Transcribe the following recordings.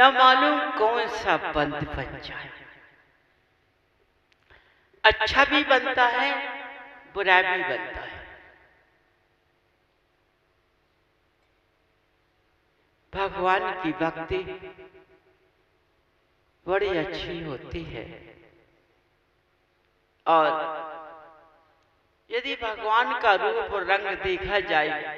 न मालूम कौन सा बंद बन जाए। अच्छा भी बनता है, बुरा भी बनता है। भगवान की भक्ति बड़ी अच्छी होती है, और यदि भगवान का रूप और रंग देखा जाए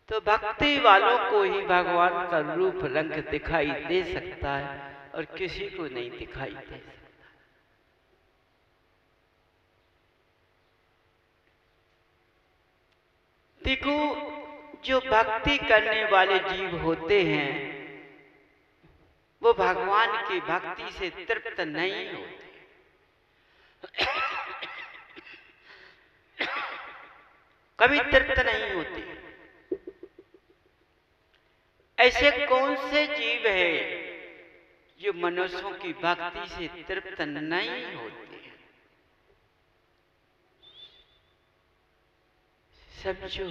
तो भक्ति वालों को ही भगवान का रूप रंग दिखाई दे सकता है और किसी को नहीं दिखाई दे सकता। देखो, जो भक्ति करने वाले जीव होते हैं वो भगवान की भक्ति से तृप्त नहीं होते। कभी तृप्त नहीं होते। ऐसे कौन से जीव हैं जो मनुष्यों की भक्ति से तृप्त नहीं होते? समझो,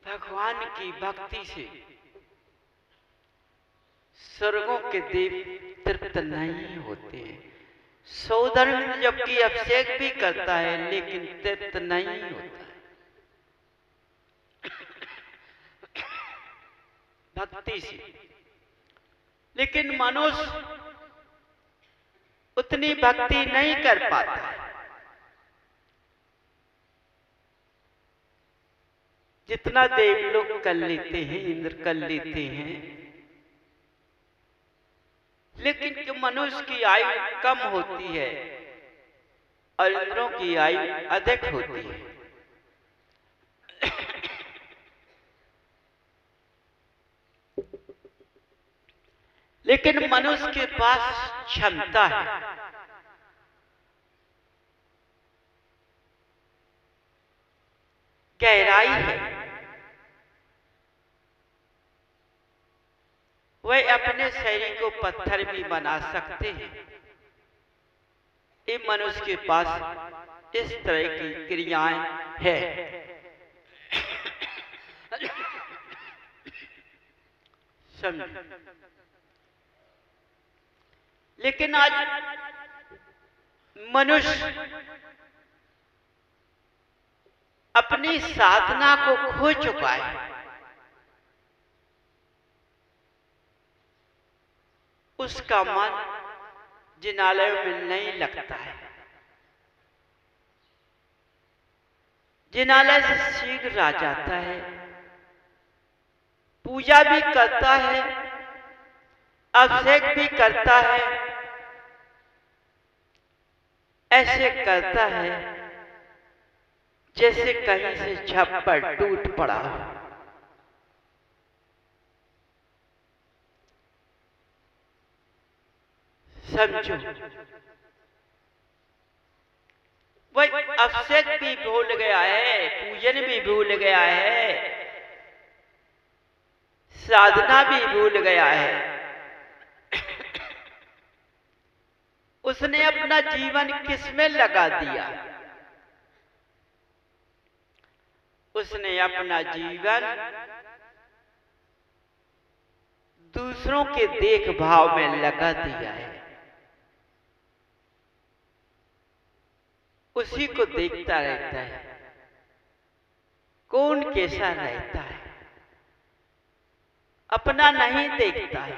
भगवान की भक्ति से स्वर्गों के देव तृप्त नहीं होते हैं। सौधर्म जबकि अभिषेक भी करता है लेकिन तृप्त नहीं होता है भक्ति से। लेकिन मनुष्य उतनी भक्ति नहीं कर पाता है जितना देव लोग कर लेते हैं, इंद्र कर लेते हैं। लेकिन जो मनुष्य की आयु कम होती है और इंद्रों की आयु अधिक होती है। लेकिन मनुष्य के पास क्षमता है, गहराई है, वह अपने शरीर को पत्थर भी बना सकते हैं। ये मनुष्य के पास इस तरह की क्रियाएं हैं। समझो, लेकिन आज मनुष्य अपनी साधना को खो चुका है। उसका मन जिनालयों में नहीं लगता है। जिनालय से शीघ्र आ जाता है, पूजा भी करता है, अभिषेक भी करता है। ऐसे करता है जैसे कहीं से छप्पर टूट पड़ा हो। समझो, वही अभिषेक भी भूल गया है, पूजन भी भूल गया है, साधना भी भूल गया है। उसने अपना जीवन किसमें लगा दिया? उसने अपना जीवन दूसरों के देखभाल में लगा दिया है। उसी को देखता रहता है, कौन कैसा रहता है। अपना नहीं देखता है,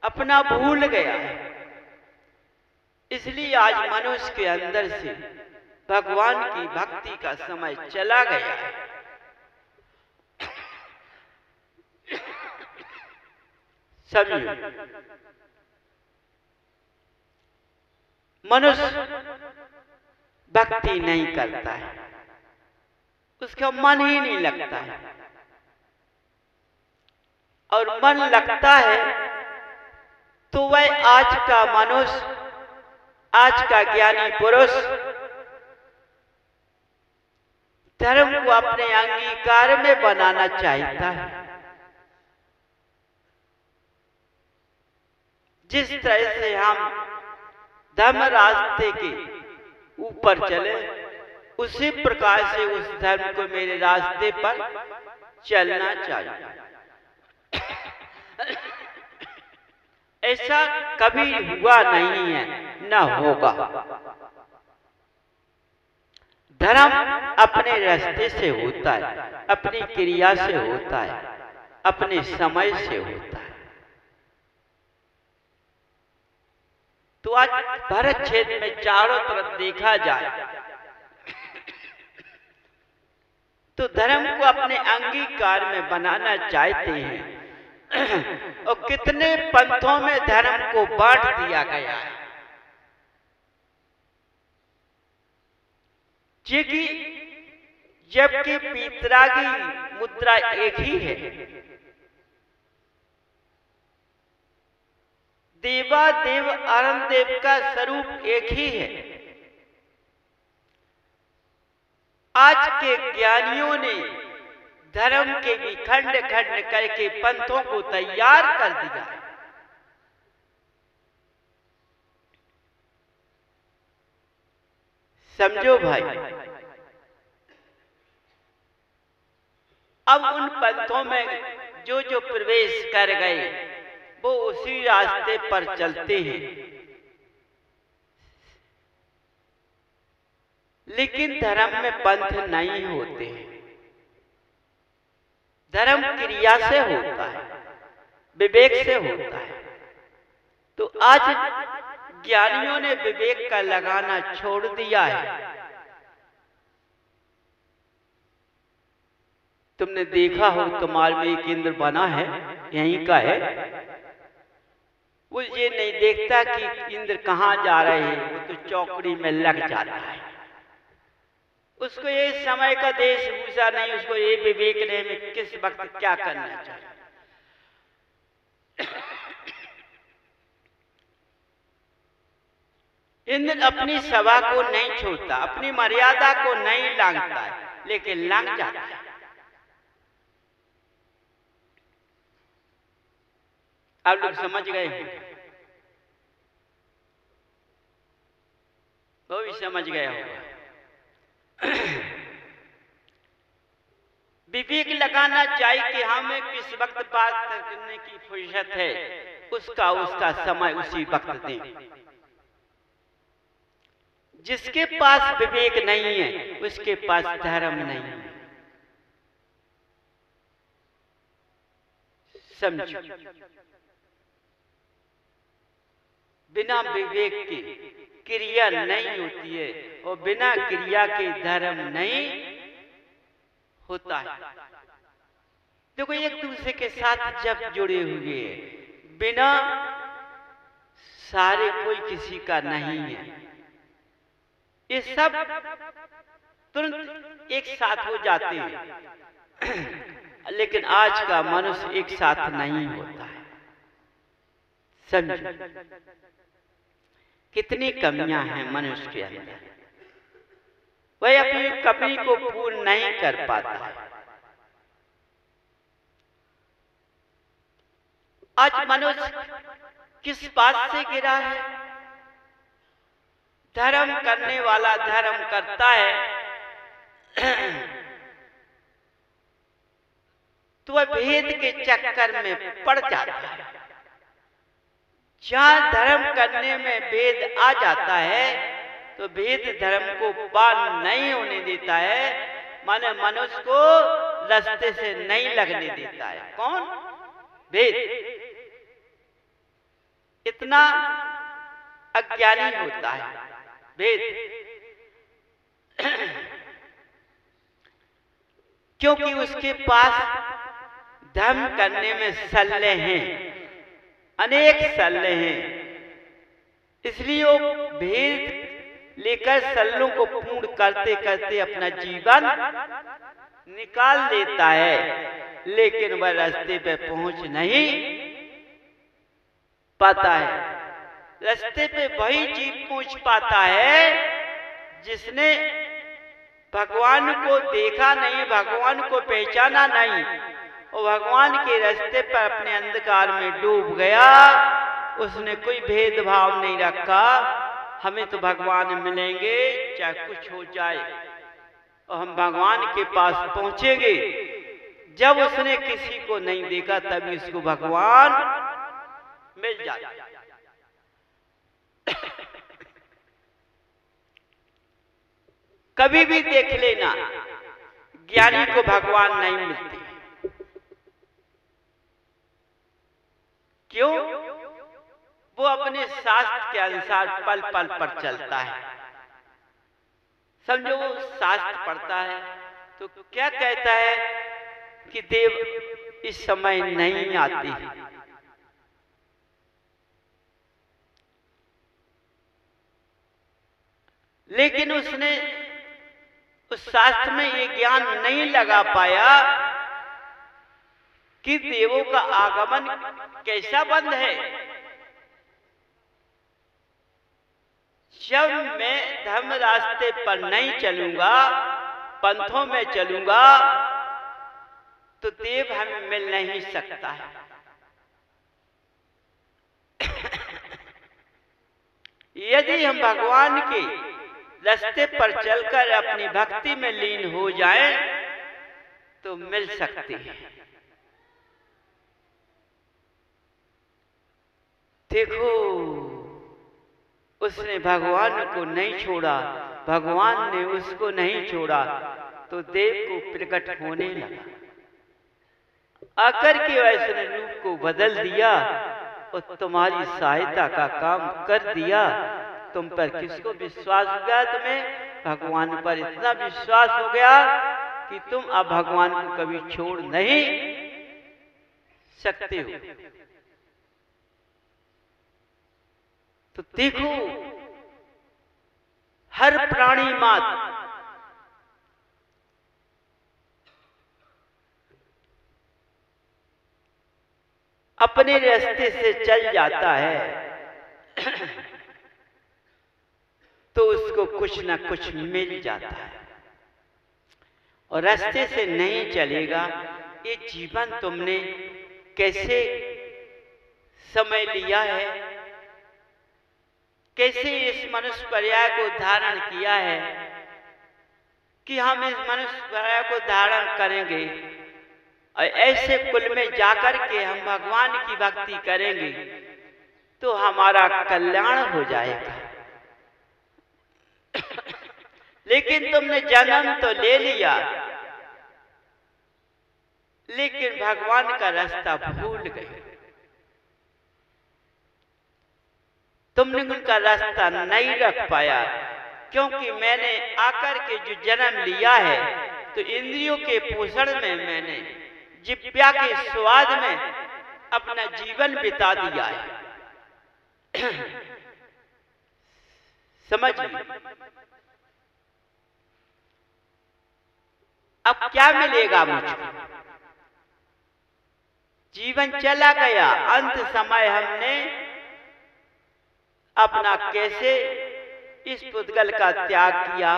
अपना भूल गया है। इसलिए आज मनुष्य के अंदर से भगवान की भक्ति का समय चला गया है। समझो, मनुष्य भक्ति नहीं करता है, उसका मन ही नहीं लगता है। और मन लगता है तो वह आज का मनुष्य, आज का ज्ञानी पुरुष धर्म को अपने अंगीकार में बनाना चाहता है। जिस तरह से हम धर्म रास्ते के ऊपर चले, उसी प्रकार से उस धर्म को मेरे रास्ते पर चलना चाहिए। ऐसा कभी हुआ नहीं है, न होगा। धर्म अपने रास्ते से होता है, अपनी क्रिया से होता है, अपने समय से होता है। तो आज भारत क्षेत्र में चारों तरफ देखा जाए तो धर्म को अपने अंगीकार में बनाना चाहते हैं और कितने पंथों में धर्म को बांट दिया गया है। जबकि पीतरागी मुद्रा एक ही है, देवादेव अरुणदेव का स्वरूप एक ही है। आज के ज्ञानियों ने धर्म के भी खंड खंड करके पंथों को तैयार कर दिया। समझो भाई, अब उन पंथों में जो जो प्रवेश कर गए वो उसी रास्ते पर चलते हैं, लेकिन धर्म में पंथ नहीं होते हैं। धर्म क्रिया से होता है, विवेक से होता है। तो आज ज्ञानियों ने विवेक का लगाना छोड़ दिया है। तुमने देखा हो कमाल में एक इंद्र बना है, यहीं का है। वो ये नहीं देखता कि इंद्र कहाँ जा रहे हैं, वो तो चौकड़ी में लग जाता है। उसको ये समय का देश भूषा नहीं, उसको ये विवेक नहीं में किस वक्त क्या करना चाहिए। इंद्र अपनी सभा को नहीं छोड़ता, अपनी मर्यादा को नहीं लांघता है, लेकिन लांघ जाता है। आप लोग समझ गए हैं? वो भी समझ गया होगा। विवेक लगाना चाहिए कि हमें किस वक्त बात करने की फुर्सत है, उसका समय उसी वक्त दें। जिसके पास विवेक नहीं है उसके पास धर्म नहीं है। समझो, बिना विवेक के क्रिया नहीं होती है और बिना क्रिया के धर्म नहीं होता है। देखो, एक दूसरे के साथ जब जुड़े हुए हैं, बिना सारे कोई किसी का नहीं है। ये सब तुरंत एक साथ हो जाते हैं, लेकिन आज का मनुष्य एक साथ नहीं होता है। समझो कितनी कमियां हैं मनुष्य के अंदर। वह अपनी कमी को पूर्ण नहीं कर पाता है। आज मनुष्य किस बात से गिरा है? धर्म करने वाला धर्म करता है तो वह भेद के चक्कर में पड़ जाता है। जहां धर्म करने में भेद आ जाता है तो भेद धर्म को पार नहीं होने देता है, माने मनुष्य को रास्ते से नहीं लगने देता है। कौन? भेद। इतना अज्ञानी होता है भेद, क्योंकि उसके पास धर्म करने में सल्ले हैं, अनेक सल्ले हैं। इसलिए वो भेद लेकर सल्लों को पूर्ण करते करते अपना जीवन निकाल देता है, लेकिन वह रास्ते पे पहुंच नहीं पाता है। रास्ते पे वही जीव पहुंच पाता है जिसने भगवान को देखा नहीं, भगवान को पहचाना नहीं और भगवान के रास्ते पर अपने अंधकार में डूब गया। उसने कोई भेदभाव नहीं रखा, हमें तो भगवान मिलेंगे चाहे कुछ हो जाए और हम भगवान के पास पहुंचेंगे। जब उसने किसी को नहीं देखा तभी उसको भगवान मिल जाता। कभी भी देख लेना, ज्ञानी को भगवान नहीं मिलते। क्यों? वो अपने शास्त्र के अनुसार पल पल पर चलता है। समझो, वो शास्त्र पढ़ता है तो क्या कहता है कि देव इस समय नहीं आती, लेकिन उसने उस शास्त्र में ये ज्ञान नहीं लगा पाया कि देवों का आगमन कैसा बंद है। जब मैं धर्म रास्ते पर नहीं चलूंगा, पंथों में चलूंगा, तो देव हमें मिल नहीं सकता है। यदि हम भगवान के रास्ते पर चलकर अपनी भक्ति में लीन हो जाएं, तो मिल सकते हैं। देखो, उसने भगवान को नहीं छोड़ा, भगवान ने उसको नहीं छोड़ा, तो देव को प्रकट होने लगा, आकर के वैसे रूप को बदल दिया और तुम्हारी सहायता का काम कर दिया। तुम पर किसको विश्वास हो गया? तुम्हें भगवान पर इतना विश्वास हो गया कि तुम अब भगवान को कभी छोड़ नहीं सकते हो। तो देखो, हर प्राणी मात्र अपने रास्ते से चल जाता है तो उसको कुछ ना कुछ मिल जाता है, और रास्ते से नहीं चलेगा। ये जीवन तुमने कैसे समय लिया है, कैसे इस मनुष्य पर्याय को धारण किया है कि हम इस मनुष्य पर्याय को धारण करेंगे और ऐसे कुल में जाकर के हम भगवान की भक्ति करेंगे तो हमारा कल्याण हो जाएगा। लेकिन तुमने जन्म तो ले लिया, लेकिन भगवान का रास्ता भूल गए। तुमने उनका रास्ता नहीं रख पाया, क्योंकि मैंने आकर के जो जन्म लिया है तो इंद्रियों के पोषण में मैंने जिव्या के स्वाद में अपना जीवन बिता दिया है। समझ ली? अब क्या मिलेगा मुझको? जीवन चला गया, अंत समय हमने अपना कैसे इस पुद्गल का त्याग किया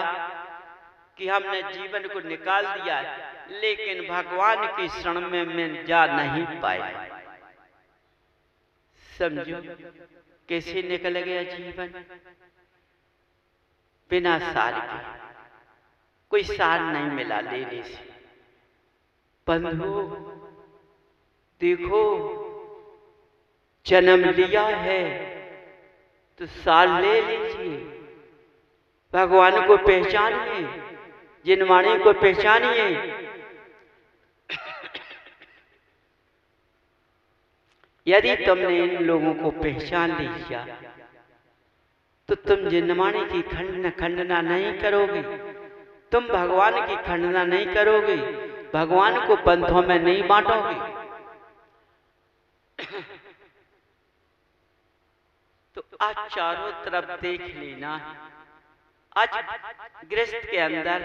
कि हमने जीवन को निकाल दिया, लेकिन भगवान की शरण में जा नहीं पाए। समझो कैसे निकल गया जीवन बिना सार के। कोई सार नहीं मिला लेने से। बंधु देखो, जन्म लिया है तो सार ले लीजिए, भगवान को पहचानिए, जिनवाणी को पहचानिए। यदि तुमने इन लोगों को पहचान लिया तो तुम जिनवाणी की खंडना नहीं करोगे, तुम भगवान की खंडना नहीं करोगे, भगवान को पंथों में नहीं बांटोगे। तो आज चारों तरफ देख लेना, आज गृहस्थ के अंदर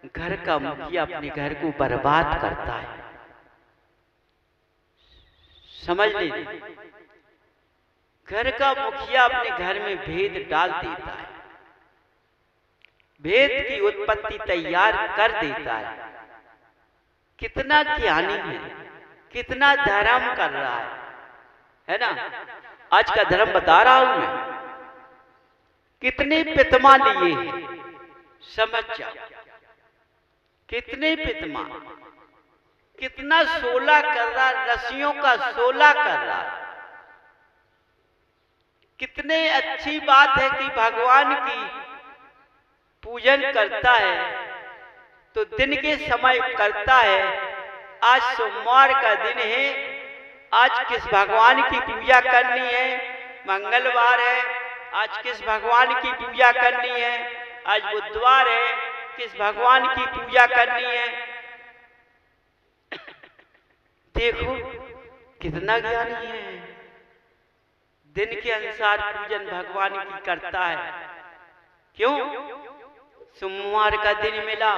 घर का मुखिया अपने घर को बर्बाद करता है। समझ लीजिए, घर का मुखिया अपने घर में भेद डाल देता है, भेद की उत्पत्ति तैयार कर देता है। कितना ज्ञानी है, कितना धर्म कर रहा है ना? आज का धर्म बता रहा हूं मैं, कितने पितमा लिए हैं, समझ जाओ, कितने पितमा, कितना 16 कर रहा, रस्सियों का 16 कर रहा। कितने अच्छी बात है कि भगवान की पूजन करता है तो दिन के समय करता है। आज सोमवार का दिन है, आज किस भगवान की पूजा करनी है? मंगलवार है, आज किस भगवान की पूजा करनी है? आज बुधवार है, किस भगवान की पूजा करनी है? देखो कितना ज्ञानी है, दिन के अनुसार पूजन भगवान की करता है। क्यों? सोमवार का दिन मिला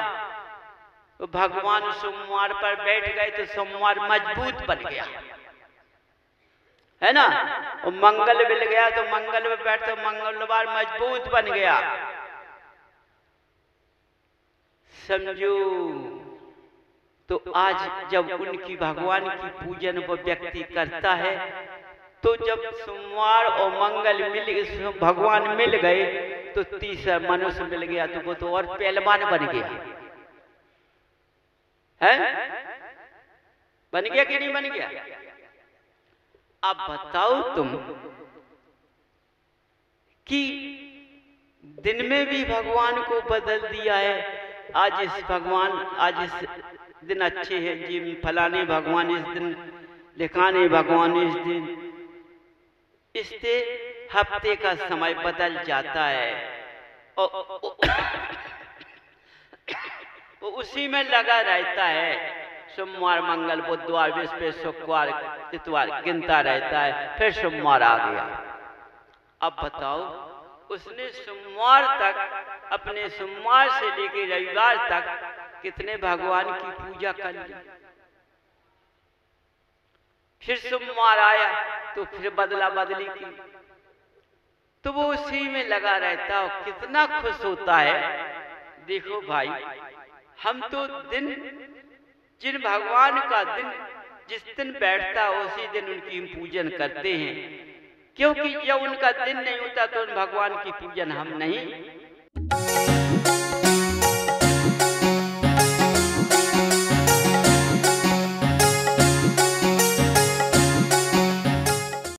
तो भगवान सोमवार पर बैठ गए तो सोमवार मजबूत बन गया, है ना। और मंगल मिल गया तो मंगल में बैठ तो मंगलवार मजबूत बन गया। समझो, तो आज जब उनकी भगवान की पूजन वो व्यक्ति करता है तो जब सोमवार और मंगल भगवान मिल गए तो तीसरा मनुष्य मिल गया तो वो तो और पहलवान बन गया है। बन गया कि नहीं बन गया? अब बताओ तुम कि दिन में भी भगवान को बदल दिया है। आज इस दिन अच्छे हैं जी, फलाने भगवान इस दिन, लिखाने भगवान इस दिन, इससे हफ्ते का समय बदल जाता है और वो उसी में लगा रहता है। सोमवार, मंगल, बुधवार, बृहस्पति, शुक्रवार, इतवार गिनता रहता है, फिर सोमवार आ गया। अब बताओ, उसने सोमवार तक, अपने सोमवार से लेकर रविवार तक कितने भगवान की पूजा कर ली। फिर सोमवार आया तो फिर बदला बदली की, तो वो उसी में लगा रहता है, कितना खुश होता है। देखो भाई, हम तो दिन, जिन भगवान का दिन जिस दिन बैठता उसी दिन उनकी पूजन करते हैं, क्योंकि जब उनका दिन नहीं होता तो उन भगवान की पूजन हम नहीं